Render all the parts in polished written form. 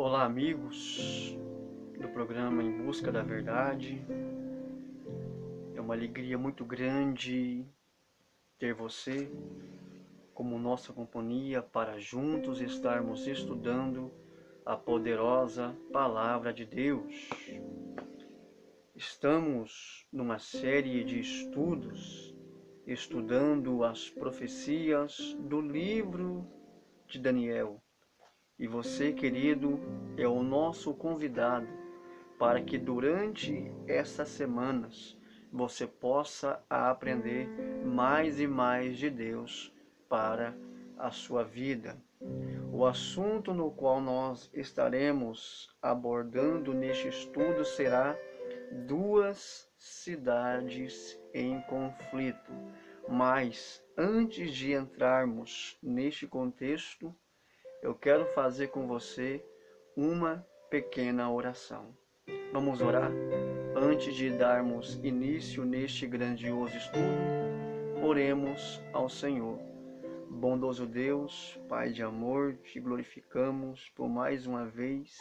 Olá, amigos do programa Em Busca da Verdade. É uma alegria muito grande ter você como nossa companhia para juntos estarmos estudando a poderosa Palavra de Deus. Estamos numa série de estudos estudando as profecias do livro de Daniel. E você, querido, é o nosso convidado para que durante essas semanas você possa aprender mais e mais de Deus para a sua vida. O assunto no qual nós estaremos abordando neste estudo será duas cidades em conflito. Mas antes de entrarmos neste contexto, eu quero fazer com você uma pequena oração. Vamos orar? Antes de darmos início neste grandioso estudo, oremos ao Senhor. Bondoso Deus, Pai de amor, te glorificamos por mais uma vez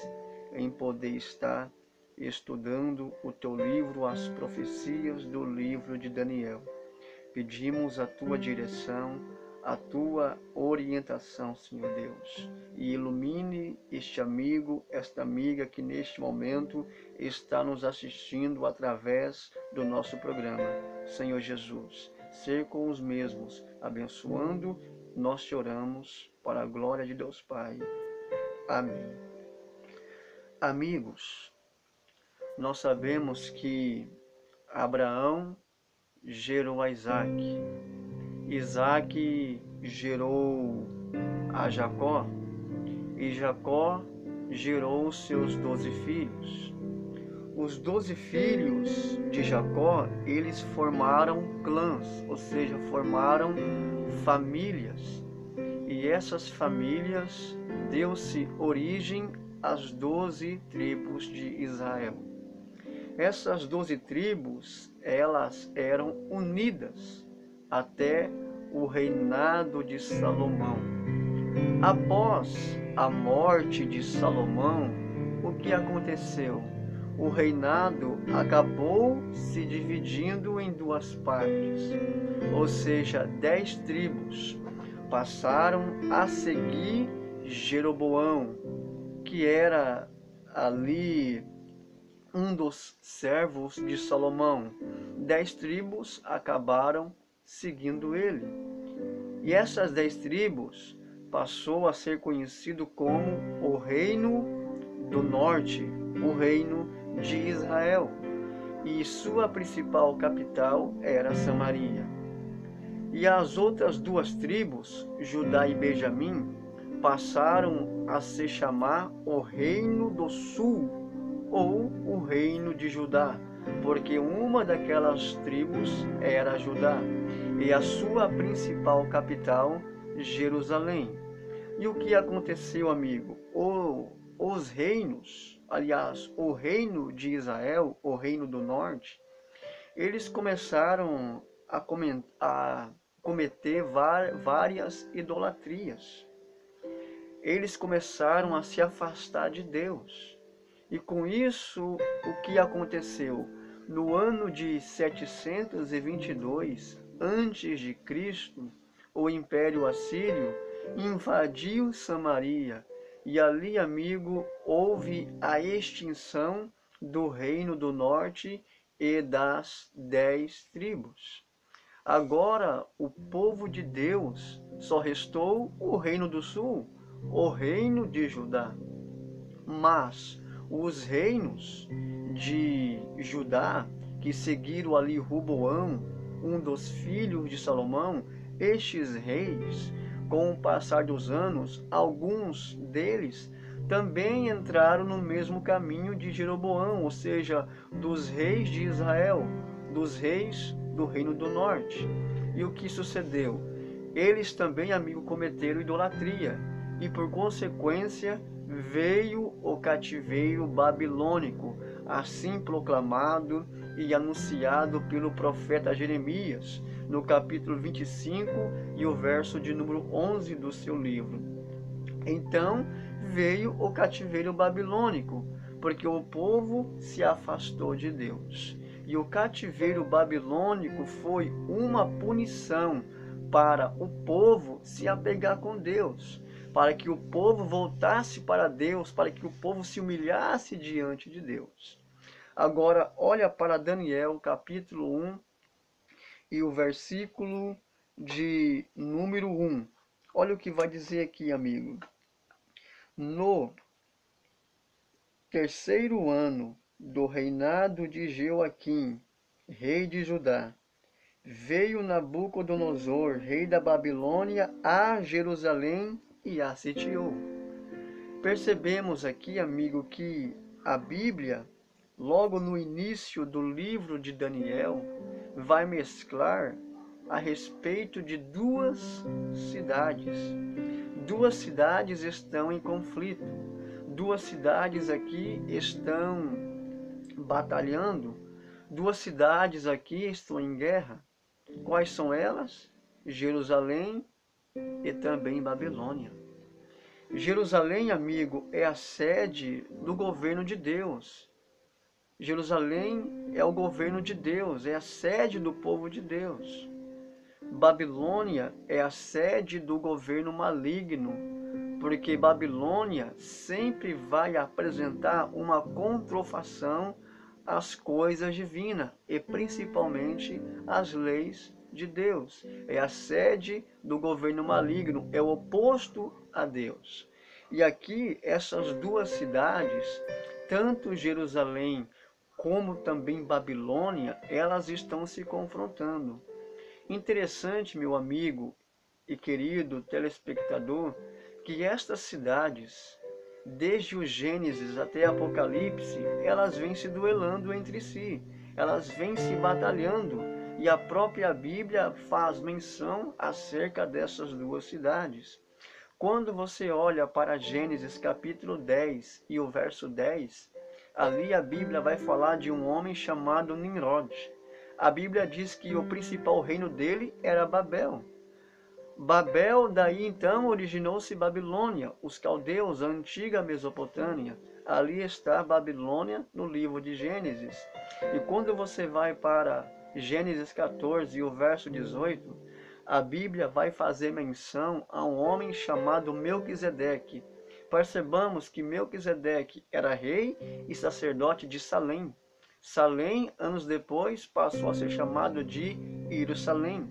em poder estar estudando o teu livro, as profecias do livro de Daniel. Pedimos a tua direção, a tua orientação, Senhor Deus, e ilumine este amigo, esta amiga que neste momento está nos assistindo através do nosso programa. Senhor Jesus, ser com os mesmos, abençoando, nós te oramos para a glória de Deus Pai. Amém. Amigos, nós sabemos que Abraão gerou a Isaac. Isaac gerou a Jacó e Jacó gerou os seus 12 filhos. Os 12 filhos de Jacó, eles formaram clãs, ou seja, formaram famílias. E essas famílias deu-se origem às 12 tribos de Israel. Essas 12 tribos, elas eram unidas até o reinado de Salomão. Após a morte de Salomão, o que aconteceu? O reinado acabou se dividindo em duas partes, ou seja, 10 tribos passaram a seguir Jeroboão, que era ali um dos servos de Salomão. 10 tribos acabaram seguindo ele. E essas 10 tribos passou a ser conhecido como o Reino do Norte, o Reino de Israel. E sua principal capital era Samaria. E as outras duas tribos, Judá e Benjamim, passaram a se chamar o Reino do Sul, ou o Reino de Judá, porque uma daquelas tribos era Judá, e a sua principal capital, Jerusalém. E o que aconteceu, amigo? Os reinos, aliás, o reino de Israel, o reino do norte, eles começaram a cometer várias idolatrias. Eles começaram a se afastar de Deus. E com isso, o que aconteceu? No ano de 722 a.C., o Império Assírio invadiu Samaria. E ali, amigo, houve a extinção do Reino do Norte e das 10 tribos. Agora, o povo de Deus só restou o Reino do Sul, o Reino de Judá. Mas os reinos de Judá, que seguiram ali Roboão, um dos filhos de Salomão, estes reis, com o passar dos anos, alguns deles também entraram no mesmo caminho de Jeroboão, ou seja, dos reis de Israel, dos reis do Reino do Norte. E o que sucedeu? Eles também, amigo, cometeram idolatria, e por consequência veio o cativeiro babilônico, assim proclamado e anunciado pelo profeta Jeremias, no capítulo 25 e o verso de número 11 do seu livro. Então veio o cativeiro babilônico, porque o povo se afastou de Deus. E o cativeiro babilônico foi uma punição para o povo se apegar com Deus, para que o povo voltasse para Deus, para que o povo se humilhasse diante de Deus. Agora, olha para Daniel, capítulo 1, e o versículo de número 1. Olha o que vai dizer aqui, amigo. No terceiro ano do reinado de Jeoaquim, rei de Judá, veio Nabucodonosor, rei da Babilônia, a Jerusalém e a sitiou. Percebemos aqui, amigo, que a Bíblia, logo no início do livro de Daniel, vai mesclar a respeito de duas cidades. Duas cidades estão em conflito. Duas cidades aqui estão batalhando. Duas cidades aqui estão em guerra. Quais são elas? Jerusalém e também Babilônia. Jerusalém, amigo, é a sede do governo de Deus. Jerusalém é o governo de Deus, é a sede do povo de Deus. Babilônia é a sede do governo maligno, porque Babilônia sempre vai apresentar uma controfação às coisas divinas e principalmente às leis de Deus. É a sede do governo maligno, é o oposto a Deus. E aqui essas duas cidades, tanto Jerusalém como também Babilônia, elas estão se confrontando. Interessante, meu amigo e querido telespectador, que estas cidades, desde o Gênesis até Apocalipse, elas vêm se duelando entre si, elas vêm se batalhando, e a própria Bíblia faz menção acerca dessas duas cidades. Quando você olha para Gênesis capítulo 10 e o verso 10, ali a Bíblia vai falar de um homem chamado Nimrod. A Bíblia diz que o principal reino dele era Babel. Babel, daí então originou-se Babilônia, os caldeus, a antiga Mesopotâmia. Ali está Babilônia no livro de Gênesis. E quando você vai para Gênesis 14 e o verso 18, a Bíblia vai fazer menção a um homem chamado Melquisedeque. Percebamos que Melquisedeque era rei e sacerdote de Salém. Salém, anos depois, passou a ser chamado de Jerusalém.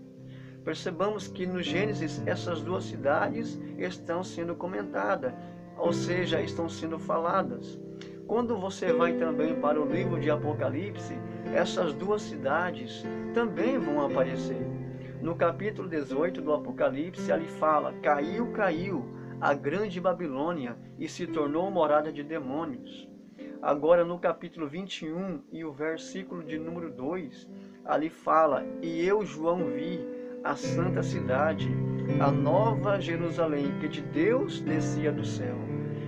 Percebamos que no Gênesis essas duas cidades estão sendo comentadas, ou seja, estão sendo faladas. Quando você vai também para o livro de Apocalipse, essas duas cidades também vão aparecer. No capítulo 18 do Apocalipse, ali fala: caiu, caiu a grande Babilônia e se tornou morada de demônios. Agora no capítulo 21 e o versículo de número 2, ali fala: e eu, João, vi a santa cidade, a nova Jerusalém, que de Deus descia do céu.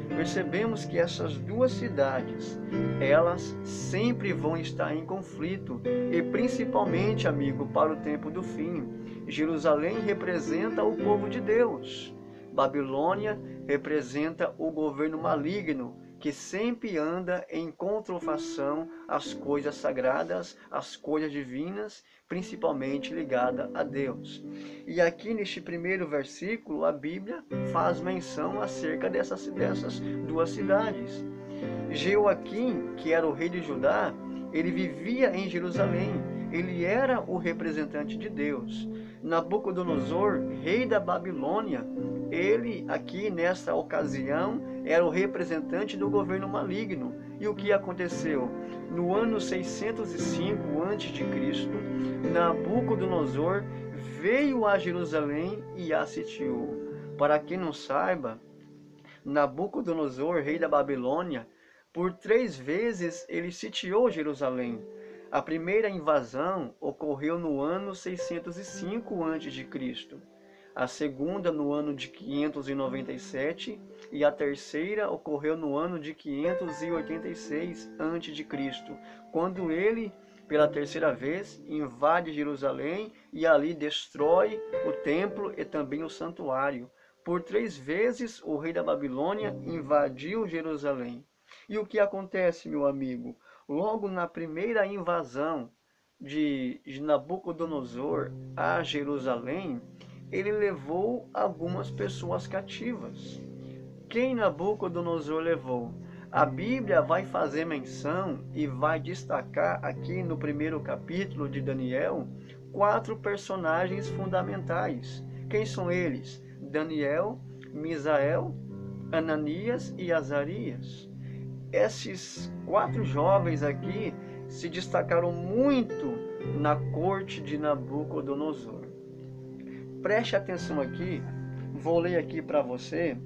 Percebemos que essas duas cidades, elas sempre vão estar em conflito, e principalmente, amigo, para o tempo do fim. Jerusalém representa o povo de Deus. Babilônia representa o governo maligno, que sempre anda em controfação às coisas sagradas, às coisas divinas, principalmente ligada a Deus. E aqui neste primeiro versículo, a Bíblia faz menção acerca dessas duas cidades. Jeoaquim, que era o rei de Judá, ele vivia em Jerusalém, ele era o representante de Deus. Nabucodonosor, rei da Babilônia, ele aqui nessa ocasião era o representante do governo maligno. E o que aconteceu? No ano 605 a.C., Nabucodonosor veio a Jerusalém e a sitiou. Para quem não saiba, Nabucodonosor, rei da Babilônia, por 3 vezes ele sitiou Jerusalém. A primeira invasão ocorreu no ano 605 a.C., a segunda no ano de 597 e a terceira ocorreu no ano de 586 a.C., quando ele, pela terceira vez, invade Jerusalém e ali destrói o templo e também o santuário. Por 3 vezes o rei da Babilônia invadiu Jerusalém. E o que acontece, meu amigo? Logo na primeira invasão de Nabucodonosor a Jerusalém, ele levou algumas pessoas cativas. Quem Nabucodonosor levou? A Bíblia vai fazer menção e vai destacar aqui no primeiro capítulo de Daniel 4 personagens fundamentais. Quem são eles? Daniel, Misael, Ananias e Azarias. Esses 4 jovens aqui se destacaram muito na corte de Nabucodonosor. Preste atenção aqui, vou ler aqui para você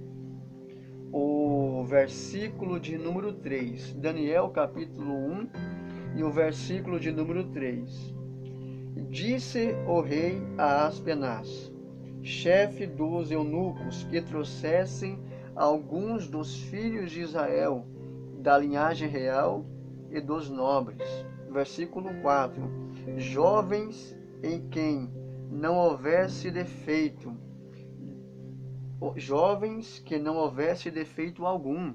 o versículo de número 3, Daniel capítulo 1 e o versículo de número 3. Disse o rei a Aspenaz, chefe dos eunucos, que trouxessem alguns dos filhos de Israel, da linhagem real e dos nobres. Versículo 4. Jovens em quem não houvesse defeito, jovens que não houvesse defeito algum,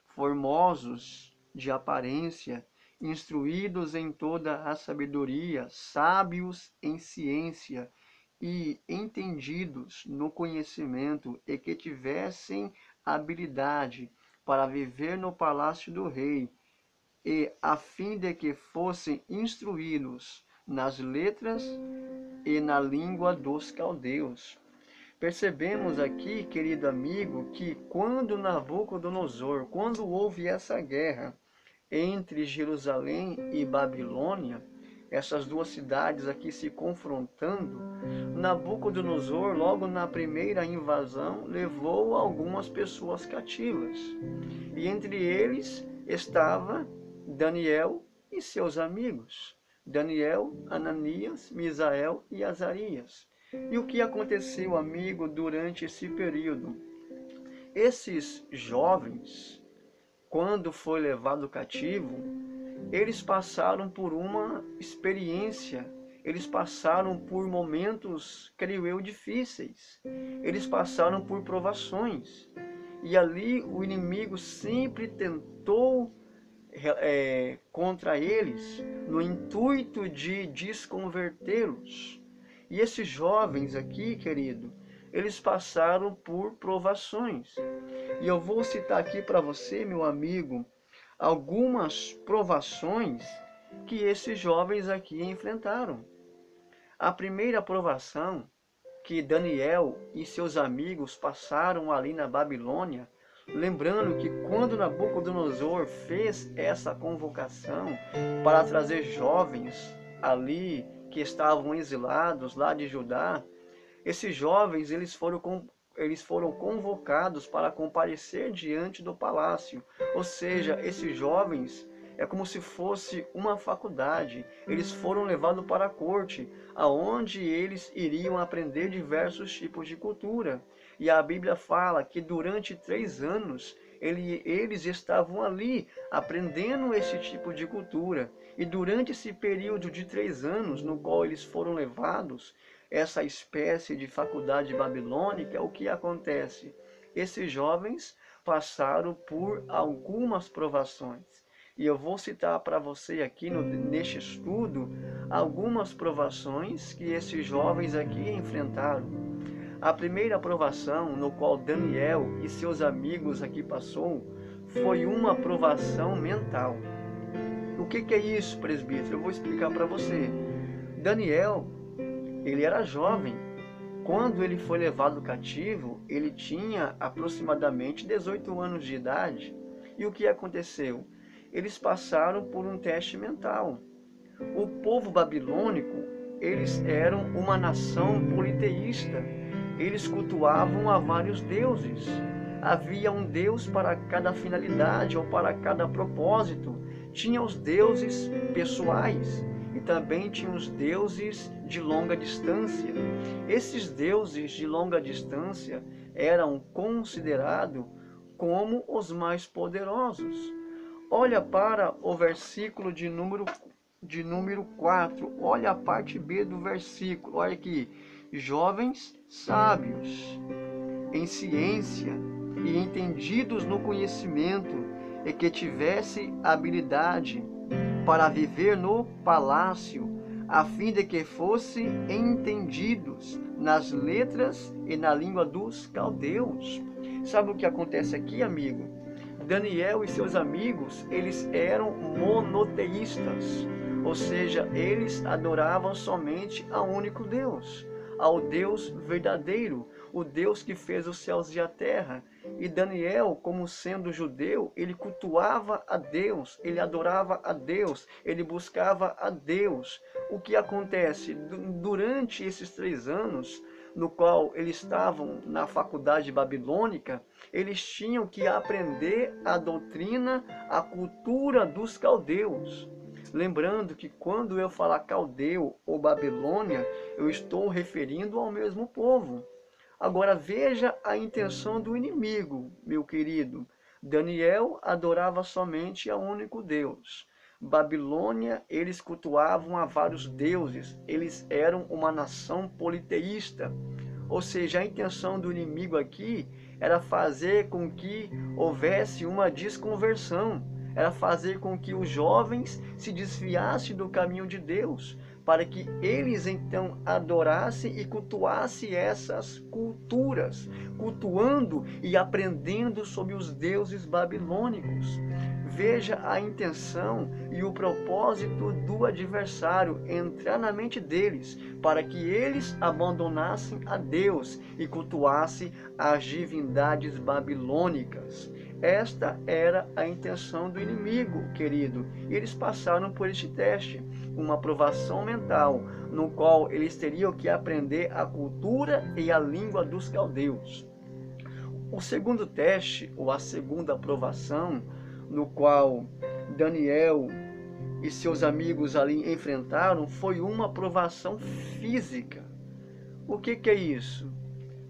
formosos de aparência, instruídos em toda a sabedoria, sábios em ciência e entendidos no conhecimento, e que tivessem habilidade para viver no palácio do rei, e a fim de que fossem instruídos nas letras e na língua dos caldeus. Percebemos aqui, querido amigo, que quando Nabucodonosor, quando houve essa guerra entre Jerusalém e Babilônia, essas duas cidades aqui se confrontando, Nabucodonosor, logo na primeira invasão, levou algumas pessoas cativas. E entre eles estava Daniel e seus amigos. Daniel, Ananias, Misael e Azarias. E o que aconteceu, amigo, durante esse período? Esses jovens, quando foi levado cativo, eles passaram por uma experiência, eles passaram por momentos, creio eu, difíceis. Eles passaram por provações. E ali o inimigo sempre tentou contra eles, no intuito de desconvertê-los. E esses jovens aqui, querido, eles passaram por provações. E eu vou citar aqui para você, meu amigo, algumas provações que esses jovens aqui enfrentaram. A primeira provação que Daniel e seus amigos passaram ali na Babilônia, lembrando que quando Nabucodonosor fez essa convocação para trazer jovens ali que estavam exilados lá de Judá, esses jovens eles foram convocados para comparecer diante do palácio. Ou seja, esses jovens é como se fosse uma faculdade. Eles foram levados para a corte, aonde eles iriam aprender diversos tipos de cultura. E a Bíblia fala que durante 3 anos eles estavam ali aprendendo esse tipo de cultura. E durante esse período de 3 anos, no qual eles foram levados, essa espécie de faculdade babilônica, o que acontece? Esses jovens passaram por algumas provações. E eu vou citar para você aqui neste estudo algumas provações que esses jovens aqui enfrentaram. A primeira provação no qual Daniel e seus amigos aqui passou foi uma provação mental. O que é isso, presbítero? Eu vou explicar para você. Daniel, ele era jovem. Quando ele foi levado cativo, ele tinha aproximadamente 18 anos de idade. E o que aconteceu? Eles passaram por um teste mental. O povo babilônico, eles eram uma nação politeísta. Eles cultuavam a vários deuses. Havia um deus para cada finalidade ou para cada propósito. Tinha os deuses pessoais e também tinha os deuses de longa distância. Esses deuses de longa distância eram considerados como os mais poderosos. Olha para o versículo de número 4. Olha a parte B do versículo. Olha aqui. Jovens sábios. em ciência e entendidos no conhecimento, e que tivesse habilidade para viver no palácio, a fim de que fossem entendidos nas letras e na língua dos caldeus. Sabe o que acontece aqui, amigo? Daniel e seus amigos, eles eram monoteístas, ou seja, eles adoravam somente a um único Deus, ao Deus verdadeiro, o Deus que fez os céus e a terra. E Daniel, como sendo judeu, ele cultuava a Deus, ele adorava a Deus, ele buscava a Deus. O que acontece? Durante esses 3 anos, no qual eles estavam na faculdade babilônica, eles tinham que aprender a doutrina, a cultura dos caldeus. Lembrando que quando eu falar caldeu ou Babilônia, eu estou referindo ao mesmo povo. Agora veja a intenção do inimigo, meu querido. Daniel adorava somente a um único Deus. Babilônia, eles cultuavam a vários deuses. Eles eram uma nação politeísta. Ou seja, a intenção do inimigo aqui era fazer com que houvesse uma desconversão. Era fazer com que os jovens se desviassem do caminho de Deus, para que eles então adorassem e cultuassem essas culturas, cultuando e aprendendo sobre os deuses babilônicos. Veja a intenção e o propósito do adversário entrar na mente deles, para que eles abandonassem a Deus e cultuassem as divindades babilônicas. Esta era a intenção do inimigo, querido. E eles passaram por este teste, uma provação mental, no qual eles teriam que aprender a cultura e a língua dos caldeus. O segundo teste, ou a segunda provação, no qual Daniel e seus amigos ali enfrentaram, foi uma provação física. O que é isso?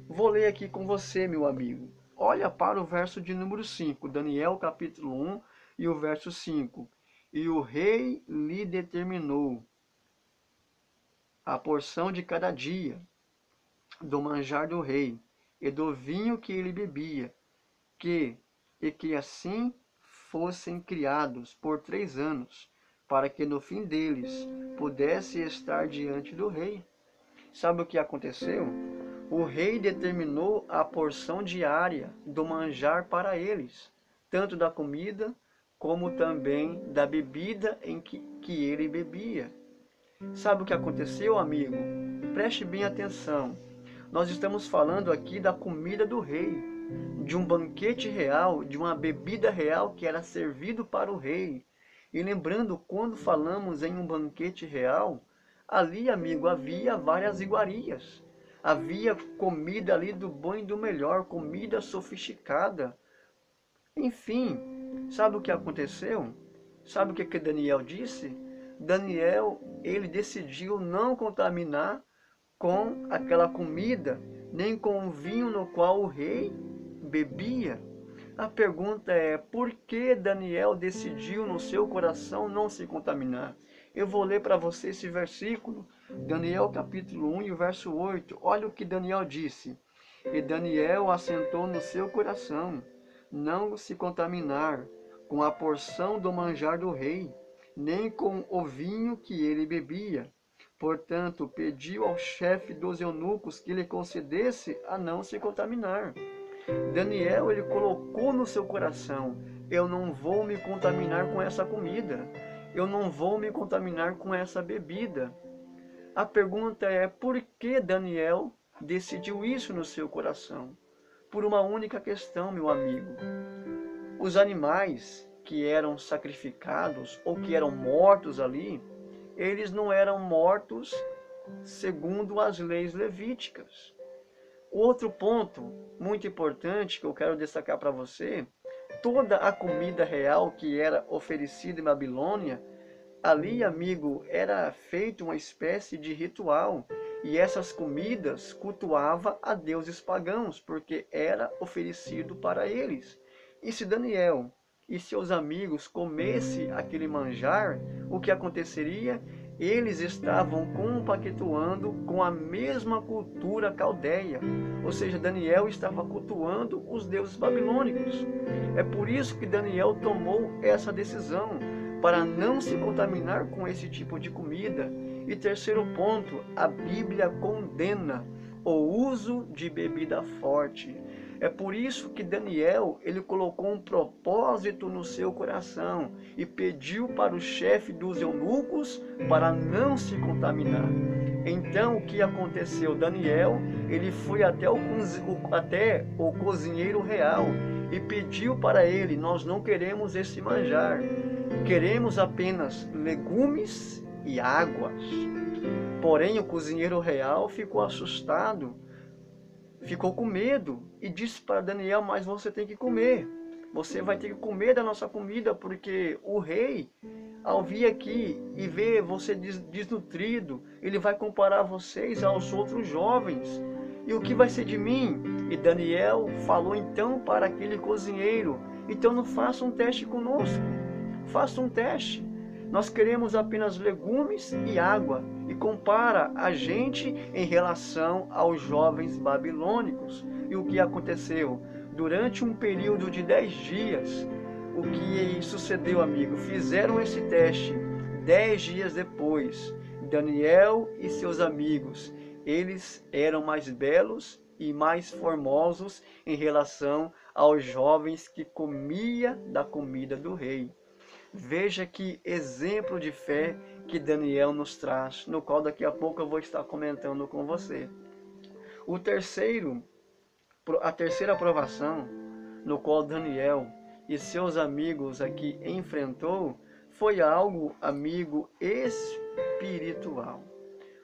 Vou ler aqui com você, meu amigo. Olha para o verso de número 5, Daniel capítulo 1 e o verso 5. E o rei lhe determinou a porção de cada dia do manjar do rei e do vinho que ele bebia, que assim fossem criados por 3 anos, para que no fim deles pudesse estar diante do rei. Sabe o que aconteceu? O rei determinou a porção diária do manjar para eles, tanto da comida como também da bebida em que ele bebia. Sabe o que aconteceu, amigo? Preste bem atenção. Nós estamos falando aqui da comida do rei, de um banquete real, de uma bebida real que era servido para o rei. E lembrando, quando falamos em um banquete real, ali, amigo, havia várias iguarias. Havia comida ali do bom e do melhor, comida sofisticada. Enfim, sabe o que aconteceu? Sabe o que Daniel disse? Daniel, ele decidiu não contaminar com aquela comida, nem com o vinho no qual o rei bebia. A pergunta é, por que Daniel decidiu no seu coração não se contaminar? Eu vou ler para você esse versículo, Daniel capítulo 1 e o verso 8. Olha o que Daniel disse. E Daniel assentou no seu coração não se contaminar com a porção do manjar do rei, nem com o vinho que ele bebia. Portanto, pediu ao chefe dos eunucos que lhe concedesse a não se contaminar. Daniel, ele colocou no seu coração, eu não vou me contaminar com essa comida, eu não vou me contaminar com essa bebida. A pergunta é, por que Daniel decidiu isso no seu coração? Por uma única questão, meu amigo. Os animais que eram sacrificados ou que eram mortos ali, eles não eram mortos segundo as leis levíticas. Outro ponto muito importante que eu quero destacar para você, toda a comida real que era oferecida em Babilônia, ali, amigo, era feito uma espécie de ritual. E essas comidas cultuava a deuses pagãos, porque era oferecido para eles. E se Daniel e seus amigos comessem aquele manjar, o que aconteceria? eles estavam compactuando com a mesma cultura caldeia, ou seja, Daniel estava cultuando os deuses babilônicos. É por isso que Daniel tomou essa decisão, para não se contaminar com esse tipo de comida. E terceiro ponto, a Bíblia condena o uso de bebida forte. É por isso que Daniel, ele colocou um propósito no seu coração e pediu para o chefe dos eunucos para não se contaminar. Então o que aconteceu? Daniel, ele foi até o cozinheiro real e pediu para ele: nós não queremos esse manjar, queremos apenas legumes e águas. Porém o cozinheiro real ficou assustado, ficou com medo e disse para Daniel: mas você tem que comer, você vai ter que comer da nossa comida, porque o rei, ao vir aqui e ver você desnutrido, ele vai comparar vocês aos outros jovens. E o que vai ser de mim? E Daniel falou então para aquele cozinheiro: então não faça um teste conosco, faça um teste. Nós queremos apenas legumes e água. E compara a gente em relação aos jovens babilônicos. E o que aconteceu? Durante um período de 10 dias, o que sucedeu, amigo? Fizeram esse teste. 10 dias depois, Daniel e seus amigos, eles eram mais belos e mais formosos em relação aos jovens que comia da comida do rei. Veja que exemplo de fé que Daniel nos traz, no qual daqui a pouco eu vou estar comentando com você. A terceira provação, no qual Daniel e seus amigos aqui enfrentou, foi algo, amigo, espiritual.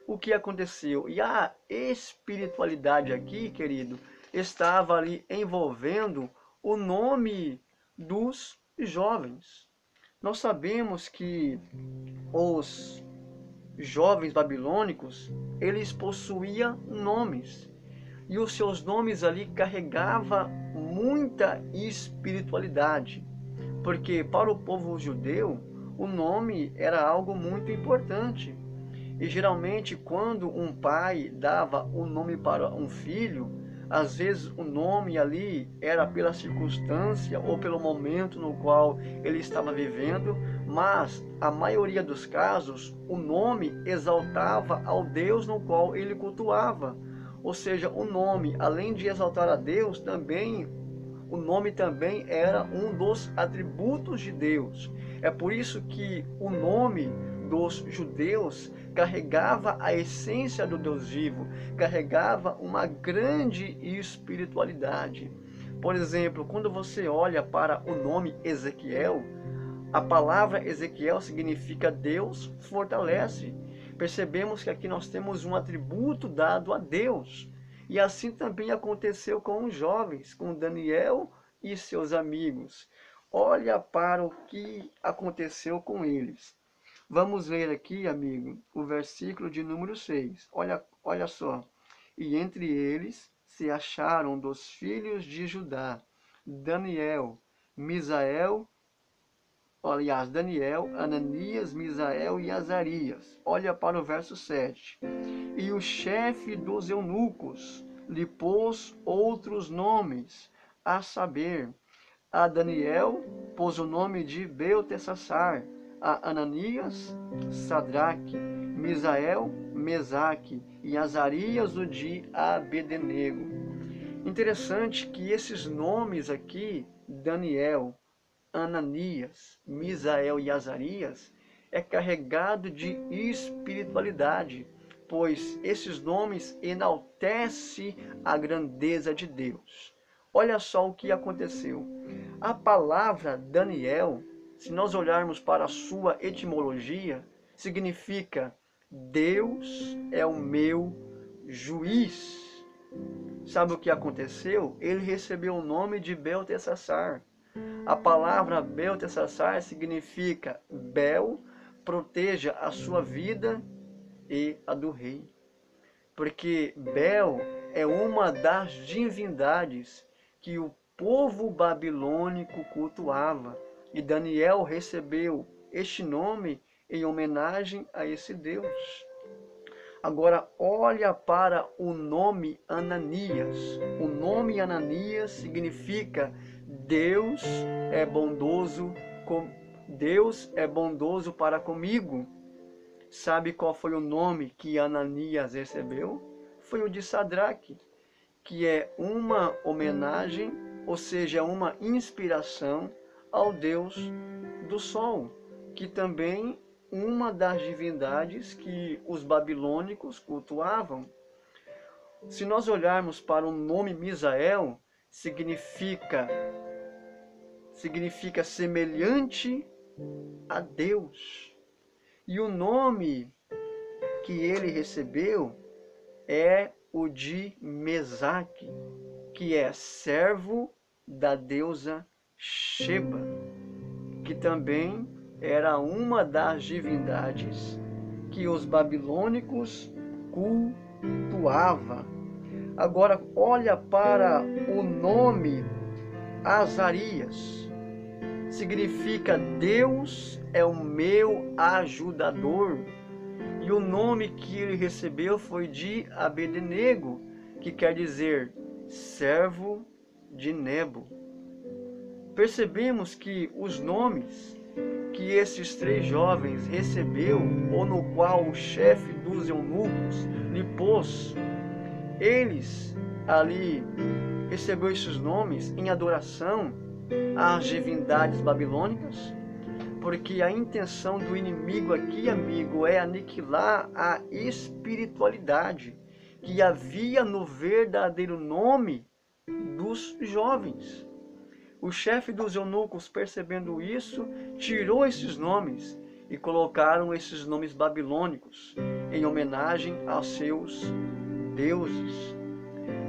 O que aconteceu? E a espiritualidade aqui, querido, estava ali envolvendo o nome dos jovens. Nós sabemos que os jovens babilônicos, eles possuíam nomes. E os seus nomes ali carregavam muita espiritualidade. Porque para o povo judeu, o nome era algo muito importante. E geralmente quando um pai dava o nome para um filho, às vezes o nome ali era pela circunstância ou pelo momento no qual ele estava vivendo, mas a maioria dos casos o nome exaltava ao Deus no qual ele cultuava. Ou seja, o nome, além de exaltar a Deus, o nome também era um dos atributos de Deus. É por isso que o nome dos judeus carregava a essência do Deus vivo, carregava uma grande espiritualidade. Por exemplo, quando você olha para o nome Ezequiel, a palavra Ezequiel significa Deus fortalece. Percebemos que aqui nós temos um atributo dado a Deus. E assim também aconteceu com os jovens, com Daniel e seus amigos. Olha para o que aconteceu com eles. Vamos ler aqui, amigo, o versículo de número 6. Olha só. E entre eles se acharam dos filhos de Judá, Daniel, Ananias, Misael e Azarias. Olha para o verso 7. E o chefe dos eunucos lhe pôs outros nomes, a saber, a Daniel pôs o nome de Belteshazzar, a Ananias, Sadraque, Misael, Mesaque e Azarias o de Abednego. Interessante que esses nomes aqui, Daniel, Ananias, Misael e Azarias, é carregado de espiritualidade, pois esses nomes enaltecem a grandeza de Deus. Olha só o que aconteceu. A palavra Daniel, se nós olharmos para a sua etimologia, significa Deus é o meu juiz. Sabe o que aconteceu? Ele recebeu o nome de Belteshazzar. A palavra Belteshazzar significa Bel, proteja a sua vida e a do rei. Porque Bel é uma das divindades que o povo babilônico cultuava. E Daniel recebeu este nome em homenagem a esse Deus. Agora, olha para o nome Ananias. O nome Ananias significa Deus é bondoso, Deus é bondoso para comigo. Sabe qual foi o nome que Ananias recebeu? Foi o de Sadraque, que é uma homenagem, ou seja, uma inspiração ao Deus do Sol, que também uma das divindades que os babilônicos cultuavam. Se nós olharmos para o nome Misael, significa semelhante a Deus. E o nome que ele recebeu é o de Mesaque, que é servo da deusa Sheba, que também era uma das divindades que os babilônicos cultuavam. Agora olha para o nome Azarias. Significa Deus é o meu ajudador. E o nome que ele recebeu foi de Abednego, que quer dizer servo de Nebo. Percebemos que os nomes que esses três jovens recebeu, ou no qual o chefe dos eunucos lhe pôs, eles ali recebeu esses nomes em adoração às divindades babilônicas, porque a intenção do inimigo aqui, amigo, é aniquilar a espiritualidade que havia no verdadeiro nome dos jovens. O chefe dos eunucos, percebendo isso, tirou esses nomes e colocaram esses nomes babilônicos em homenagem aos seus deuses.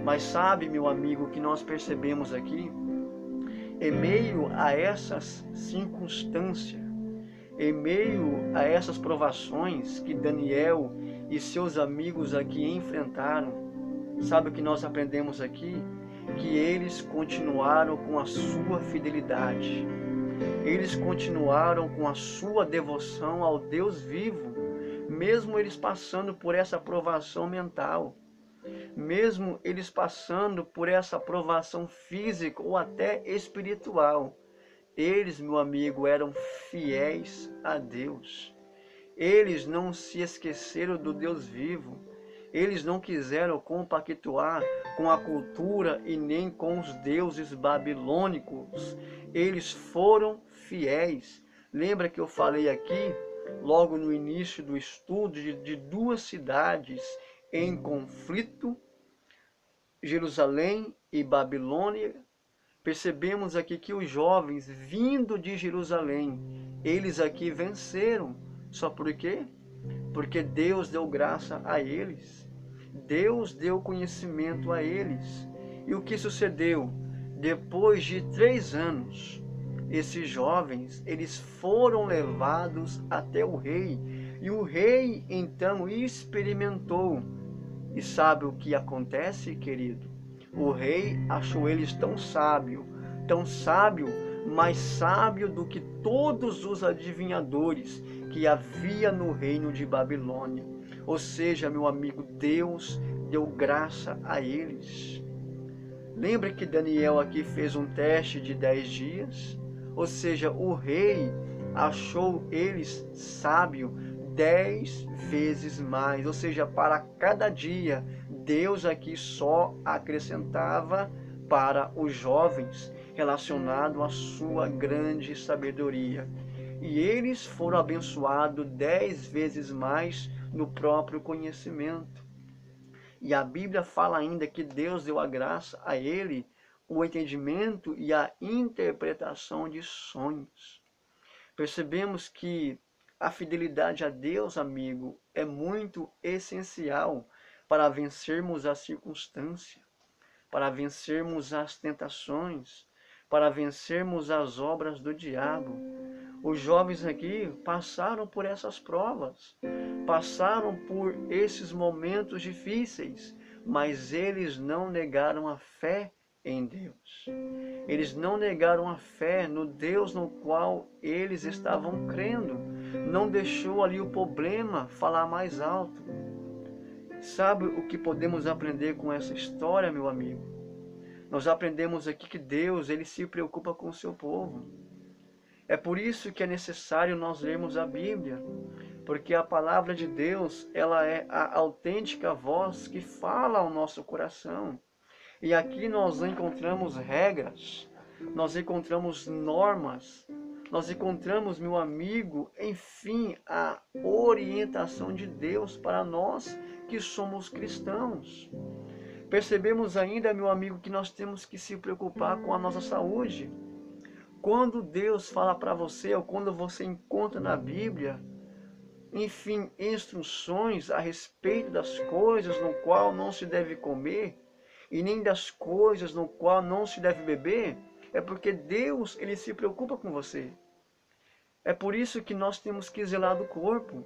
Mas sabe, meu amigo, que nós percebemos aqui? Em meio a essas circunstâncias, em meio a essas provações que Daniel e seus amigos aqui enfrentaram, sabe o que nós aprendemos aqui? Que eles continuaram com a sua fidelidade. Eles continuaram com a sua devoção ao Deus vivo, mesmo eles passando por essa provação mental, mesmo eles passando por essa provação física ou até espiritual. Eles, meu amigo, eram fiéis a Deus. Eles não se esqueceram do Deus vivo. Eles não quiseram compactuar com a cultura e nem com os deuses babilônicos. Eles foram fiéis. Lembra que eu falei aqui, logo no início do estudo, de duas cidades em conflito, Jerusalém e Babilônia? Percebemos aqui que os jovens vindo de Jerusalém, eles aqui venceram. Só por quê? Porque Deus deu graça a eles. Deus deu conhecimento a eles. E o que sucedeu? Depois de 3 anos, esses jovens, eles foram levados até o rei. E o rei, então, experimentou. E sabe o que acontece, querido? O rei achou eles tão sábio, mais sábio do que todos os adivinhadores que havia no reino de Babilônia. Ou seja, meu amigo, Deus deu graça a eles. Lembra que Daniel aqui fez um teste de 10 dias? Ou seja, o rei achou eles sábios 10 vezes mais. Ou seja, para cada dia, Deus aqui só acrescentava para os jovens relacionado à sua grande sabedoria. E eles foram abençoados 10 vezes mais no próprio conhecimento. E a Bíblia fala ainda que Deus deu a graça a ele, o entendimento e a interpretação de sonhos. Percebemos que a fidelidade a Deus, amigo, é muito essencial para vencermos a circunstância, para vencermos as tentações, para vencermos as obras do diabo. Os jovens aqui passaram por essas provas, passaram por esses momentos difíceis, mas eles não negaram a fé em Deus. Eles não negaram a fé no Deus no qual eles estavam crendo. não deixou ali o problema falar mais alto. Sabe o que podemos aprender com essa história, meu amigo? Nós aprendemos aqui que Deus, ele se preocupa com o seu povo. É por isso que é necessário nós lermos a Bíblia, porque a palavra de Deus, ela é a autêntica voz que fala ao nosso coração. E aqui nós encontramos regras, nós encontramos normas, nós encontramos, meu amigo, enfim, a orientação de Deus para nós que somos cristãos. Percebemos ainda, meu amigo, que nós temos que se preocupar com a nossa saúde. Quando Deus fala para você, ou quando você encontra na Bíblia, enfim, instruções a respeito das coisas no qual não se deve comer, e nem das coisas no qual não se deve beber, é porque Deus, ele se preocupa com você. É por isso que nós temos que zelar do corpo.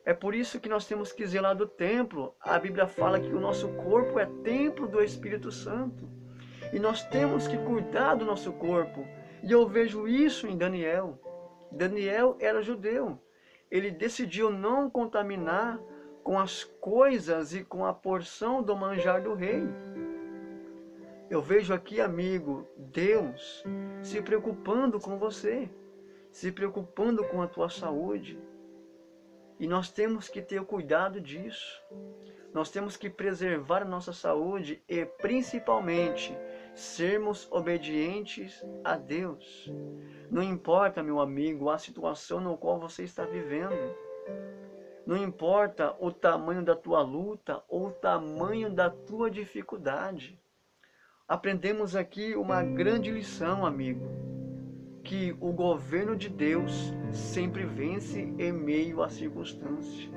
É por isso que nós temos que zelar do templo. A Bíblia fala que o nosso corpo é templo do Espírito Santo. E nós temos que cuidar do nosso corpo. E eu vejo isso em Daniel. Daniel era judeu. Ele decidiu não contaminar com as coisas e com a porção do manjar do rei. Eu vejo aqui, amigo, Deus se preocupando com você, se preocupando com a tua saúde. E nós temos que ter cuidado disso. Nós temos que preservar a nossa saúde e, principalmente, sermos obedientes a Deus. Não importa, meu amigo, a situação no qual você está vivendo. Não importa o tamanho da tua luta ou o tamanho da tua dificuldade. Aprendemos aqui uma grande lição, amigo, que o governo de Deus sempre vence em meio à circunstância.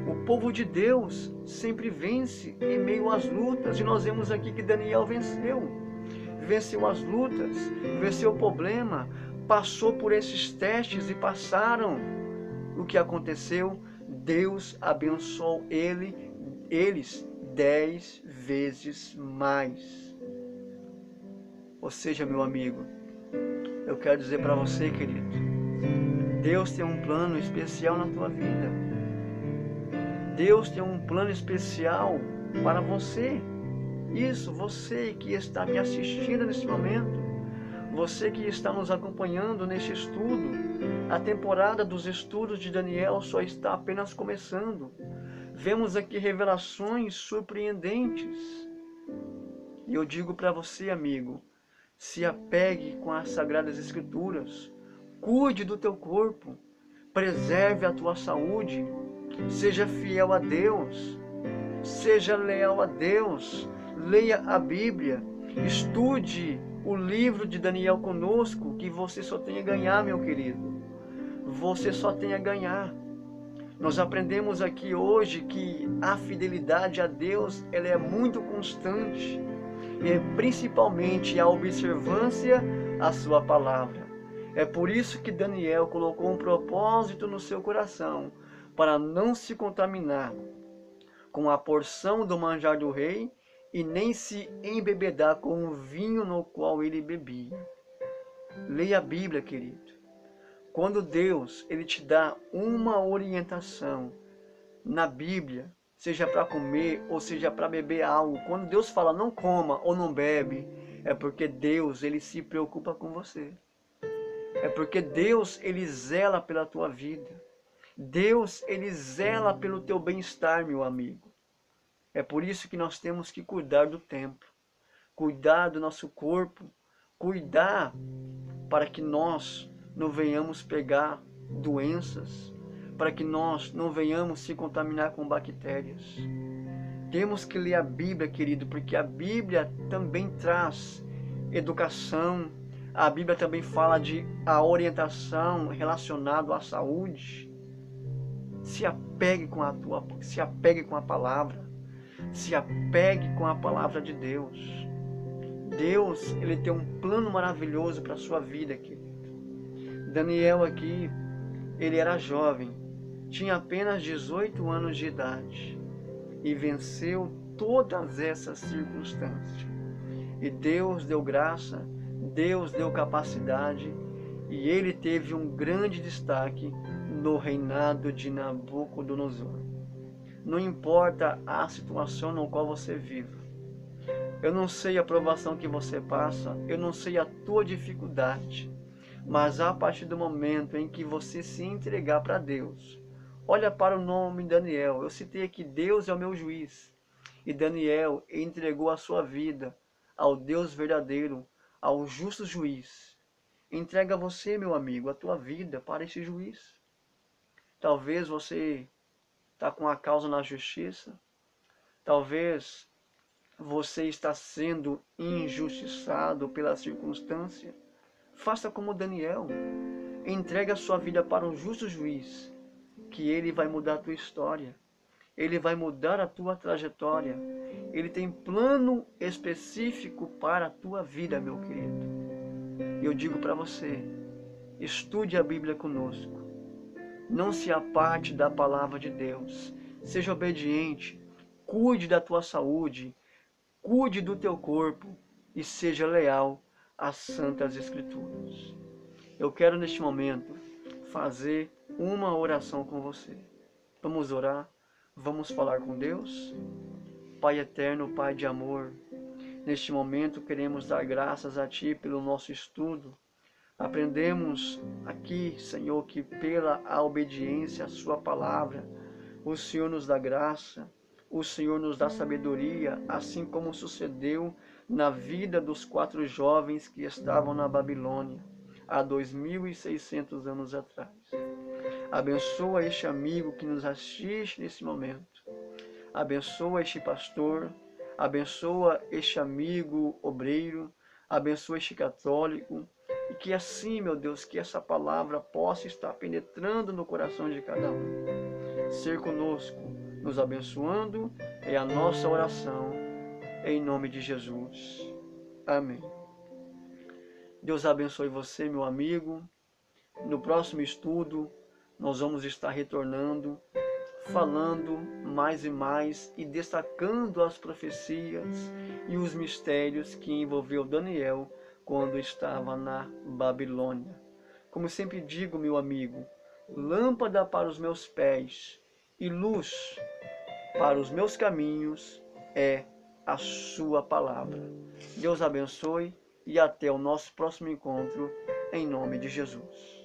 O povo de Deus sempre vence em meio às lutas, e nós vemos aqui que Daniel venceu. Venceu as lutas, venceu o problema, passou por esses testes e passaram. O que aconteceu? Deus abençoou eles 10 vezes mais. Ou seja, meu amigo, eu quero dizer para você, querido, Deus tem um plano especial na tua vida. Deus tem um plano especial para você. Isso, você que está me assistindo nesse momento, você que está nos acompanhando neste estudo, a temporada dos estudos de Daniel só está apenas começando. Vemos aqui revelações surpreendentes. E eu digo para você, amigo, se apegue com as Sagradas Escrituras, cuide do teu corpo, preserve a tua saúde, seja fiel a Deus, seja leal a Deus, leia a Bíblia, estude o livro de Daniel conosco, que você só tem a ganhar, meu querido. Você só tem a ganhar. Nós aprendemos aqui hoje que a fidelidade a Deus, ela é muito constante, e principalmente a observância à sua palavra. É por isso que Daniel colocou um propósito no seu coração, para não se contaminar com a porção do manjar do rei e nem se embebedar com o vinho no qual ele bebia. Leia a Bíblia, querido. Quando Deus, ele te dá uma orientação na Bíblia, seja para comer ou seja para beber algo, quando Deus fala não coma ou não bebe, é porque Deus, ele se preocupa com você. É porque Deus, ele zela pela tua vida. Deus, ele zela pelo teu bem-estar, meu amigo. É por isso que nós temos que cuidar do templo, cuidar do nosso corpo, cuidar para que nós não venhamos pegar doenças, para que nós não venhamos se contaminar com bactérias. Temos que ler a Bíblia, querido, porque a Bíblia também traz educação, a Bíblia também fala de a orientação relacionada à saúde. Se apegue com a palavra, se apegue com a palavra de Deus. Deus, ele tem um plano maravilhoso para a sua vida, querido. Daniel aqui, ele era jovem, tinha apenas 18 anos de idade e venceu todas essas circunstâncias. E Deus deu graça, Deus deu capacidade e ele teve um grande destaque no reinado de Nabucodonosor. Não importa a situação no qual você vive, eu não sei a provação que você passa, eu não sei a tua dificuldade, mas a partir do momento em que você se entregar para Deus, olha para o nome Daniel. Eu citei aqui: Deus é o meu juiz. E Daniel entregou a sua vida ao Deus verdadeiro, ao justo juiz. Entrega você, meu amigo, a tua vida para esse juiz. Talvez você está com a causa na justiça. Talvez você está sendo injustiçado pela circunstância. Faça como Daniel. Entregue a sua vida para um justo juiz, que ele vai mudar a tua história. Ele vai mudar a tua trajetória. Ele tem plano específico para a tua vida, meu querido. Eu digo para você: estude a Bíblia conosco. Não se aparte da palavra de Deus. Seja obediente. Cuide da tua saúde. Cuide do teu corpo. E seja leal às Santas Escrituras. Eu quero neste momento fazer uma oração com você. Vamos orar? Vamos falar com Deus? Pai eterno, Pai de amor, neste momento queremos dar graças a Ti pelo nosso estudo. Aprendemos aqui, Senhor, que pela a obediência à Sua palavra, o Senhor nos dá graça, o Senhor nos dá sabedoria, assim como sucedeu na vida dos 4 jovens que estavam na Babilônia há 2600 anos atrás. Abençoa este amigo que nos assiste nesse momento. Abençoa este pastor. Abençoa este amigo obreiro. Abençoa este católico. E que assim, meu Deus, que essa palavra possa estar penetrando no coração de cada um. Ser conosco, nos abençoando, é a nossa oração. Em nome de Jesus. Amém. Deus abençoe você, meu amigo. No próximo estudo, nós vamos estar retornando, falando mais e mais e destacando as profecias e os mistérios que envolveu Daniel quando estava na Babilônia. Como sempre digo, meu amigo, lâmpada para os meus pés e luz para os meus caminhos é a sua palavra. Deus abençoe e até o nosso próximo encontro, em nome de Jesus.